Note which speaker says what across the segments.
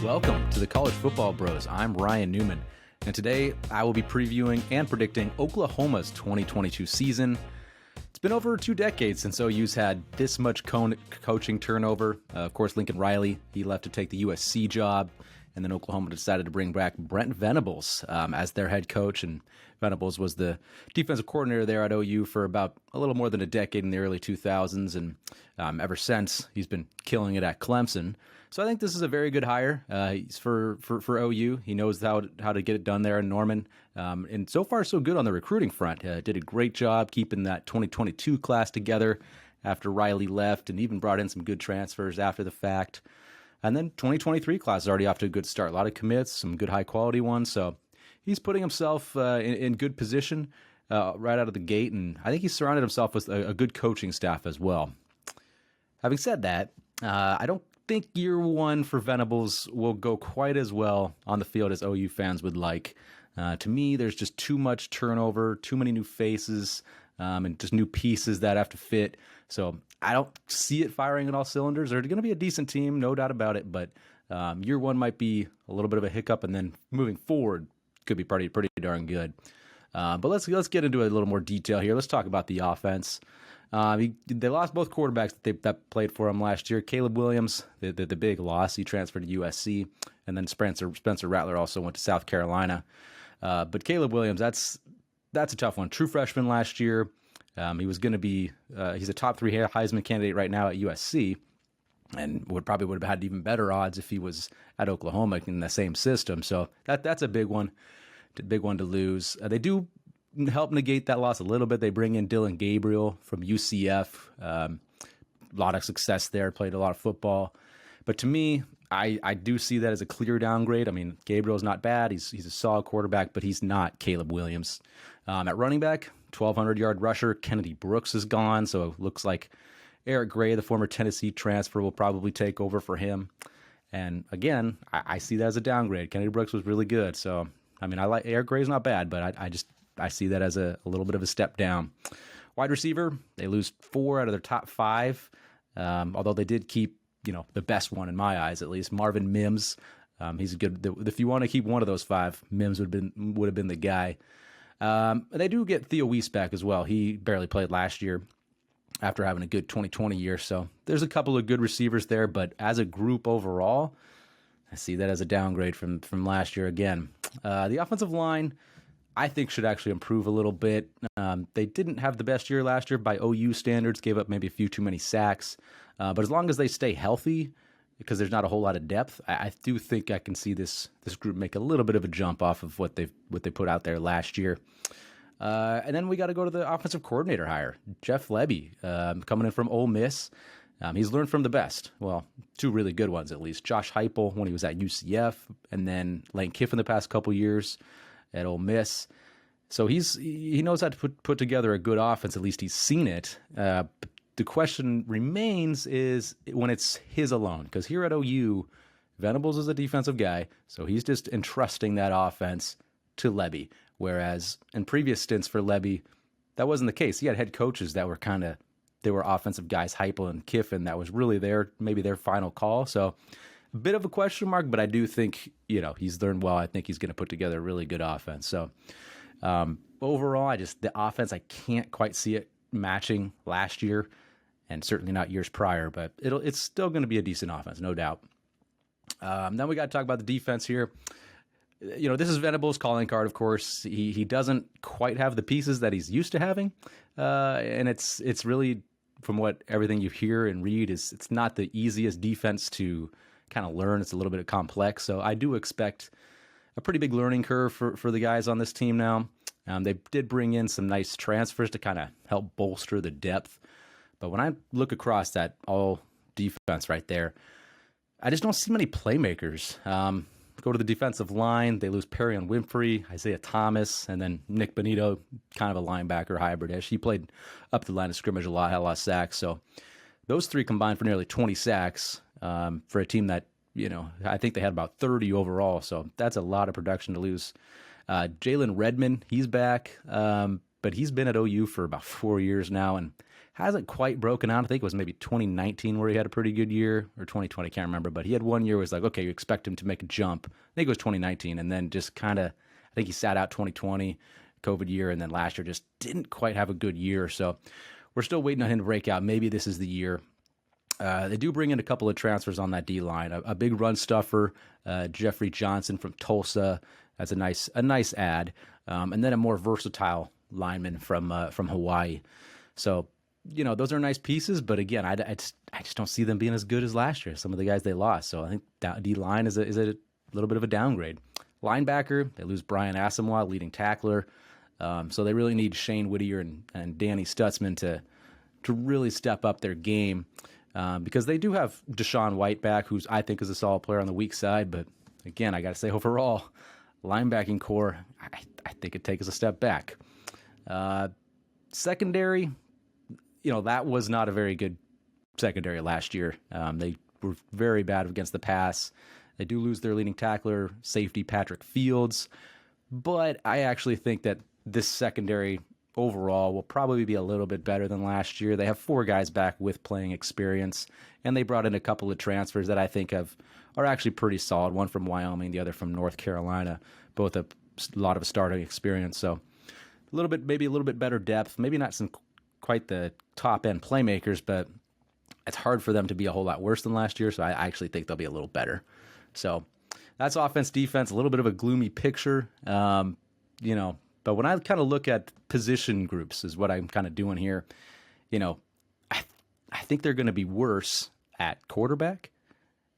Speaker 1: Welcome to the College Football Bros. I'm Ryan Newman, and today I will be previewing and predicting Oklahoma's 2022 season. It's been over 2 decades since OU's had this much coaching turnover. Of course, Lincoln Riley, he left to take the USC job, and then Oklahoma decided to bring back Brent Venables as their head coach, and Venables was the defensive coordinator there at OU for about a little more than a decade in the early 2000s, and ever since, he's been killing it at Clemson. So I think this is a very good hire. He's for OU. He knows how to get it done there in Norman. And so far, so good on the recruiting front. Did a great job keeping that 2022 class together after Riley left, and even brought in some good transfers after the fact. And then 2023 class is already off to a good start. A lot of commits, some good high-quality ones. So he's putting himself in good position right out of the gate, and I think he's surrounded himself with a good coaching staff as well. Having said that, I don't think year one for Venables will go quite as well on the field as OU fans would like. To me, there's just too much turnover, too many new faces, and just new pieces that have to fit. So I don't see it firing on all cylinders. They're going to be a decent team, no doubt about it, but year one might be a little bit of a hiccup, and then moving forward could be pretty darn good. But let's get into a little more detail here. Let's talk about the offense. They lost both quarterbacks that played for him last year. Caleb Williams, the big loss, he transferred to USC, and then Spencer Rattler also went to South Carolina. But Caleb Williams, that's a tough one. True freshman last year. He was going to be he's a top 3 Heisman candidate right now at USC, and would have had even better odds if he was at Oklahoma in the same system. So that's a big one to lose. They do help negate that loss a little bit. They bring in Dillon Gabriel from UCF. A lot of success there, played a lot of football. But to me, I do see that as a clear downgrade. I mean, Gabriel's not bad. He's a solid quarterback, but he's not Caleb Williams. At running back, 1,200-yard rusher, Kennedy Brooks is gone, so it looks like Eric Gray, the former Tennessee transfer, will probably take over for him. And again, I see that as a downgrade. Kennedy Brooks was really good. So, I mean, Eric Gray's not bad, but I see that as a little bit of a step down. Wide receiver, they lose 4 out of their top 5, although they did keep, the best one in my eyes, at least, Marvin Mims. He's a good. If you want to keep one of those 5, Mims would have been the guy. They do get Theo Weiss back as well. He barely played last year after having a good 2020 year. So there's a couple of good receivers there, but as a group overall, I see that as a downgrade from last year again. The offensive line, I think, should actually improve a little bit. They didn't have the best year last year by OU standards, gave up maybe a few too many sacks. But as long as they stay healthy, because there's not a whole lot of depth, I do think I can see this group make a little bit of a jump off of what they put out there last year. And then we got to go to the offensive coordinator hire, Jeff Lebby, coming in from Ole Miss. He's learned from the best. Well, 2 really good ones at least. Josh Heupel when he was at UCF, and then Lane Kiffin the past couple years at Ole Miss. So he knows how to put together a good offense. At least he's seen it. The question remains is when it's his alone, because here at OU, Venables is a defensive guy, so he's just entrusting that offense to Lebby. Whereas in previous stints for Lebby, that wasn't the case. He had head coaches that were they were offensive guys, Heupel and Kiffin. That was really maybe their final call. So a bit of a question mark, but I do think, he's learned well. I think he's going to put together a really good offense. So overall, the offense, I can't quite see it matching last year, and certainly not years prior, but it's still going to be a decent offense, no doubt. Then we got to talk about the defense here. This is Venables' calling card, of course. He doesn't quite have the pieces that he's used to having, and it's really, from what everything you hear and read, it's not the easiest defense to kind of learn. It's a little bit complex, so I do expect a pretty big learning curve for the guys on this team now. They did bring in some nice transfers to kind of help bolster the depth. But when I look across that all defense right there, I just don't see many playmakers. Go to the defensive line, they lose Perrion Winfrey, Isaiah Thomas, and then Nick Bonito, kind of a linebacker hybrid-ish. He played up the line of scrimmage a lot, had a lot of sacks. So those 3 combined for nearly 20 sacks for a team that, I think they had about 30 overall. So that's a lot of production to lose. Jalen Redmond, he's back, but he's been at OU for about 4 years now and hasn't quite broken out. I think it was maybe 2019 where he had a pretty good year, or 2020, can't remember. But he had one year where it was like, okay, you expect him to make a jump. I think it was 2019, and then just kind of, I think he sat out 2020, COVID year, and then last year just didn't quite have a good year. So we're still waiting on him to break out. Maybe this is the year. They do bring in a couple of transfers on that D line. A big run stuffer, Jeffrey Johnson from Tulsa. That's a nice add, and then a more versatile lineman from Hawaii. So those are nice pieces, but again, I just don't see them being as good as last year. Some of the guys they lost, so I think D line is a little bit of a downgrade. Linebacker, they lose Brian Asamoah, leading tackler, so they really need Shane Whittier and Danny Stutzman to really step up their game, because they do have Deshaun White back, who's I think is a solid player on the weak side, but again, I got to say overall, linebacking core, I think it takes a step back. Secondary, that was not a very good secondary last year. They were very bad against the pass. They do lose their leading tackler, safety Patrick Fields, but I actually think that this secondary overall will probably be a little bit better than last year. They have 4 guys back with playing experience, and they brought in a couple of transfers that I think are actually pretty solid. One from Wyoming, the other from North Carolina, both a lot of starting experience. So maybe a little bit better depth, maybe not quite the top end playmakers, but it's hard for them to be a whole lot worse than last year. So I actually think they'll be a little better. So that's offense, defense, a little bit of a gloomy picture. But when I kind of look at position groups is what I'm kind of doing here, I think they're going to be worse at quarterback,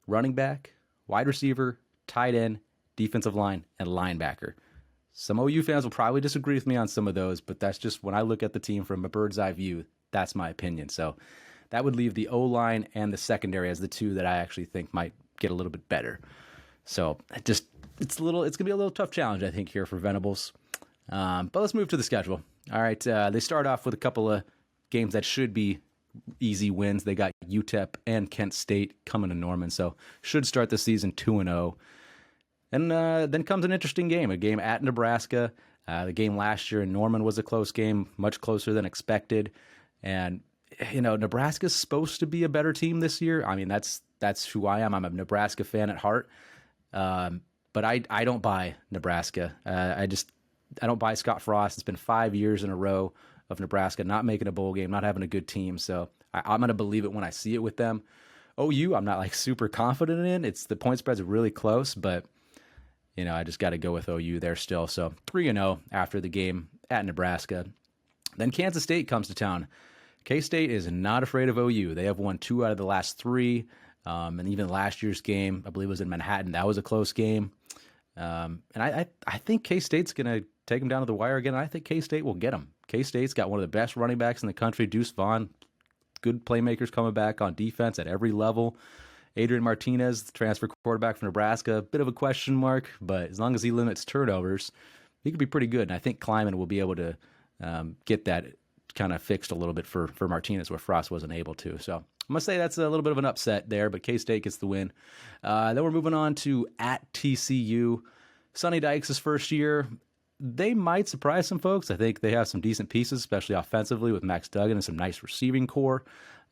Speaker 1: running back, wide receiver, tight end, defensive line, and linebacker. Some OU fans will probably disagree with me on some of those, but that's just when I look at the team from a bird's eye view, that's my opinion. So that would leave the O-line and the secondary as the 2 that I actually think might get a little bit better. So it's going to be a little tough challenge, I think, here for Venables. But let's move to the schedule. All right, they start off with a couple of games that should be easy wins. They got UTEP and Kent State coming to Norman, so should start the season 2-0. And then comes an interesting game, a game at Nebraska. The game last year in Norman was a close game, much closer than expected. And, Nebraska's supposed to be a better team this year. I mean, that's who I am. I'm a Nebraska fan at heart. But I don't buy Nebraska. I don't buy Scott Frost. It's been 5 years in a row of Nebraska not making a bowl game, not having a good team. So I'm going to believe it when I see it with them. OU, I'm not super confident in. The point spreads are really close, but I just got to go with OU there still. So 3-0 after the game at Nebraska. Then Kansas State comes to town. K-State is not afraid of OU. They have won 2 out of the last 3. And even last year's game, I believe, was in Manhattan. That was a close game. And I think K-State's going to take them down to the wire again. And I think K-State will get them. K-State's got one of the best running backs in the country, Deuce Vaughn. Good playmakers coming back on defense at every level. Adrian Martinez, the transfer quarterback from Nebraska, a bit of a question mark, but as long as he limits turnovers, he could be pretty good. And I think Kleiman will be able to get that kind of fixed a little bit for Martinez where Frost wasn't able to. So I'm going to say that's a little bit of an upset there, but K-State gets the win. Then we're moving on to at TCU. Sonny Dykes' first year. They might surprise some folks. I think they have some decent pieces, especially offensively with Max Duggan and some nice receiving core.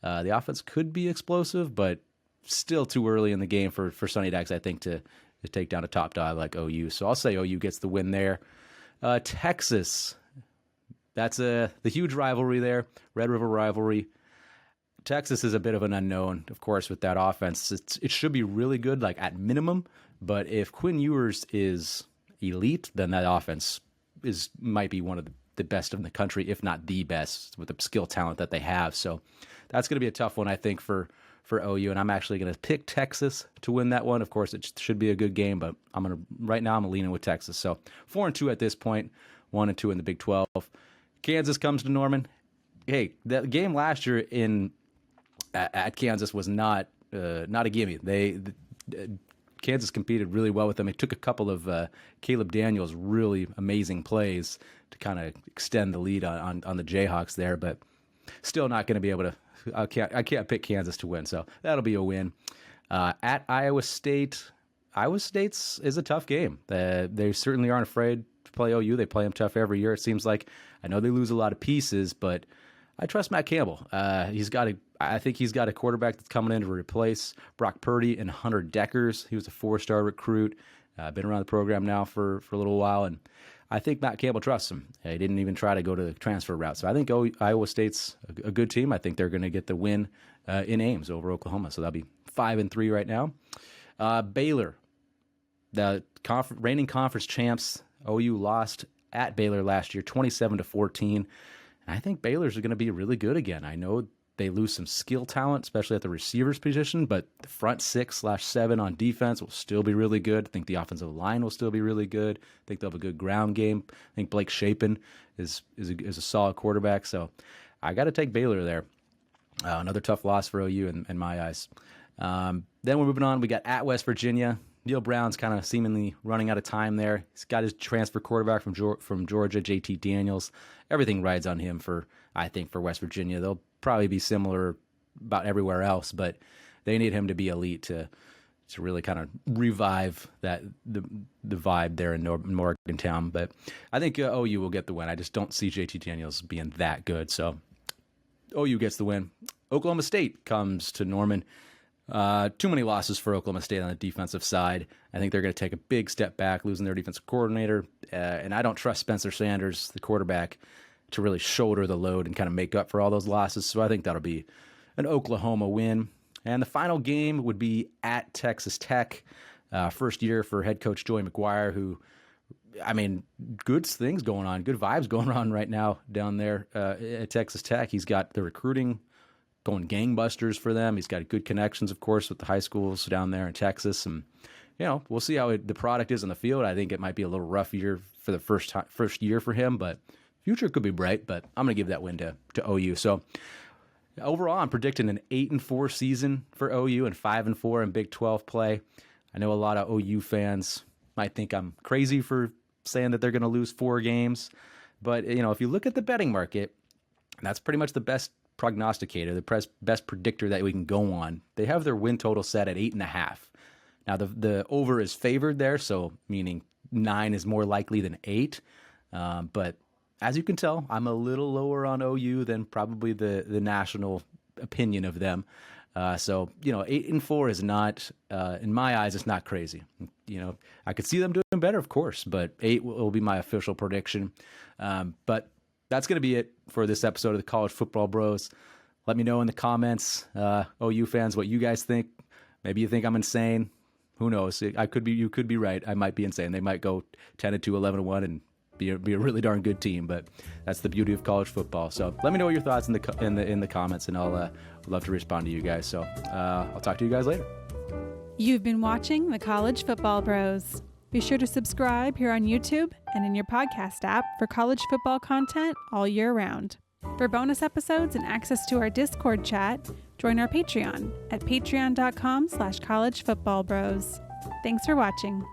Speaker 1: The offense could be explosive, but still too early in the game for Sonny Dykes, I think, to take down a top dog like OU. So I'll say OU gets the win there. Texas, that's the huge rivalry there, Red River rivalry. Texas is a bit of an unknown, of course, with that offense. It should be really good, like at minimum, but if Quinn Ewers is elite, then that offense might be one of the best in the country, if not the best, with the skill talent that they have. So that's going to be a tough one, I think, for OU, and I'm actually going to pick Texas to win that one. Of course, it should be a good game, but right now I'm leaning with Texas. So 4-2 at this point, 1-2 in the Big 12. Kansas comes to Norman. Hey, that game last year at Kansas was not a gimme. Kansas competed really well with them. It took a couple of Caleb Daniels' really amazing plays to kind of extend the lead on the Jayhawks there, but still not going to be able to. I can't pick Kansas to win, so that'll be a win. At Iowa State, Iowa State's is a tough game. They certainly aren't afraid to play OU. They play them tough every year. It seems like. I know they lose a lot of pieces, but I trust Matt Campbell. I think he's got a quarterback that's coming in to replace Brock Purdy and Hunter Deckers. He was a 4-star recruit. Been around the program now for a little while, and I think Matt Campbell trusts him. He didn't even try to go to the transfer route. So I think Iowa State's a good team. I think they're going to get the win in Ames over Oklahoma. So that'll be 5-3 right now. Baylor, the reigning conference champs. OU lost at Baylor last year, 27-14. And I think Baylor's are going to be really good again. I know they lose some skill talent, especially at the receivers position, but the front 6/7 on defense will still be really good. I think the offensive line will still be really good. I think they'll have a good ground game. I think Blake Shapen is a solid quarterback. So I got to take Baylor there. Another tough loss for OU in my eyes. Then we're moving on. We got at West Virginia. Neil Brown's kind of seemingly running out of time there. He's got his transfer quarterback from Georgia, JT Daniels. Everything rides on him I think for West Virginia. They'll probably be similar about everywhere else, but they need him to be elite to really kind of revive the vibe there in Morgantown. But I think OU will get the win. I just don't see JT Daniels being that good. So OU gets the win. Oklahoma State comes to Norman. Too many losses for Oklahoma State on the defensive side. I think they're going to take a big step back, losing their defensive coordinator. And I don't trust Spencer Sanders, the quarterback, to really shoulder the load and kind of make up for all those losses. So I think that'll be an Oklahoma win. And the final game would be at Texas Tech. First year for head coach Joey McGuire, who, good things going on, good vibes going on right now down there at Texas Tech. He's got the recruiting going gangbusters for them. He's got good connections, of course, with the high schools down there in Texas. And, we'll see how the product is on the field. I think it might be a little rough year for the first year for him, but future could be bright. But I'm going to give that win to OU. So overall, I'm predicting an 8-4 season for OU and 5-4 in Big 12 play. I know a lot of OU fans might think I'm crazy for saying that they're going to lose 4 games. But, if you look at the betting market, that's pretty much the best prognosticator, the best predictor that we can go on. They have their win total set at 8.5. Now the over is favored there, so meaning 9 is more likely than 8. But as you can tell, I'm a little lower on OU than probably the national opinion of them. So 8-4 is not, in my eyes, it's not crazy. I could see them doing better, of course, but 8 will be my official prediction. But that's going to be it for this episode of the College Football Bros. Let me know in the comments, OU fans, what you guys think. Maybe you think I'm insane. Who knows? You could be right. I might be insane. They might go 10-2, 11-1, and be a really darn good team. But that's the beauty of college football. So let me know your thoughts in the comments, and I'll love to respond to you guys. So I'll talk to you guys later.
Speaker 2: You've been watching the College Football Bros. Be sure to subscribe here on YouTube and in your podcast app for college football content all year round. For bonus episodes and access to our Discord chat, join our Patreon at patreon.com/collegefootballbros. Thanks for watching.